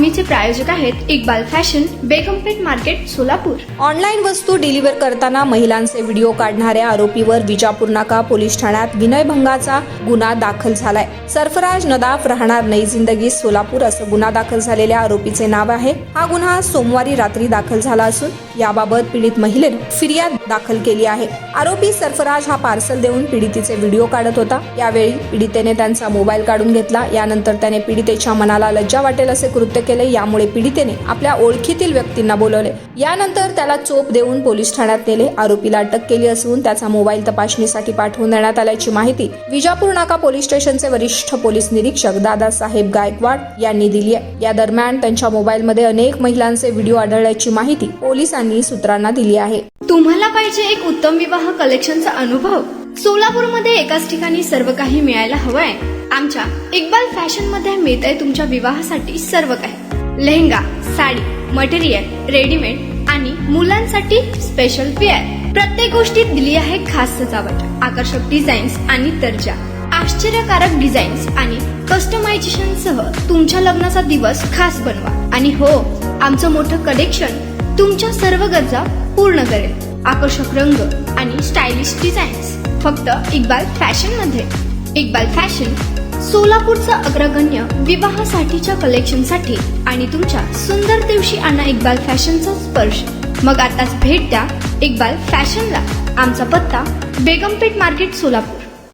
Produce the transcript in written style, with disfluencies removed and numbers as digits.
बातमीचे प्रायोजक आहेत Iqbal fashion, Begampeth market, Solapur. Online वस्तू डिलिव्हर करताना महिलांचे व्हिडिओ काढणाऱ्या आरोपीवर विजापूर नाका पोलीस ठाण्यात विनयभंगाचा गुन्हा दाखल झालाय। सरफराज नदाफ राहणार नई जिंदगी सोलापूर असं गुन्हा दाखल झालेल्या आरोपीचे नाव आहे। हा गुन्हा सोमवारी रात्री दाखल झाला असून याबाबत पीडित महिलेने फिर्याद दाखल केली आहे। आरोपी सरफराज हा पार्सल देऊन पीडितेचे व्हिडिओ काढत होता। यावेळी पीडितेने त्यांचा मोबाईल काढून घेतला। यानंतर त्याने पीडितेच्या मनाला लज्जा वाटेल असे कृत्य केले। यामुळे पीडितेने आपल्या ओळखीतील व्यक्तींना बोलवले। यानंतर त्याला चोप देऊन पोलीस ठाण्यात नेले। आरोपीला अटक केली असून त्याचा मोबाईल तपासणीसाठी पाठवून देण्यात आल्याची माहिती विजापूर नाका पोलीस स्टेशनचे वरिष्ठ पोलीस निरीक्षक दादासाहेब गायकवाड यांनी दिली आहे। या दरम्यान त्यांच्या मोबाईलमध्ये अनेक महिलांचे व्हिडिओ आढळल्याची माहिती पोलिसांनी सूत्रांना दिली आहे। तुम्हाला पाहिजे एक उत्तम विवाह कलेक्शनचा अनुभव? सोलापूरमध्ये एकाच ठिकाणी सर्व काही मिळायला हवंय। आमच्या इक्बाल फॅशन मध्ये मिळतंय तुमच्या विवाहासाठी सर्व काही। लेहंगा, साडी, मटेरियल, रेडीमेड आणि मुलांसाठी स्पेशल वेअर। प्रत्येक गोष्टीत दिली आहे खास सजावट, आकर्षक डिझाईन्स आणि दर्जा, आश्चर्यकारक डिझाईन्स आणि कस्टमायझेशन सह तुमच्या लग्नाचा दिवस खास बनवा। आणि हो, आमचं मोठं कलेक्शन तुमच्या सर्व गरजा पूर्ण करेल। आकर्षक रंग आणि स्टायलिश डिझाईन्स फक्त इक्बाल फॅशन मध्ये। इक्बाल फॅशन सोलापूरचा अग्रगण्य विवाहासाठीच्या कलेक्शनसाठी आणि तुमच्या सुंदर दिवशी आणा इक्बाल फॅशनचा स्पर्श। मग आताच भेट द्या इक्बाल फॅशनला। आमचा पत्ता बेगमपेठ मार्केट, सोलापूर।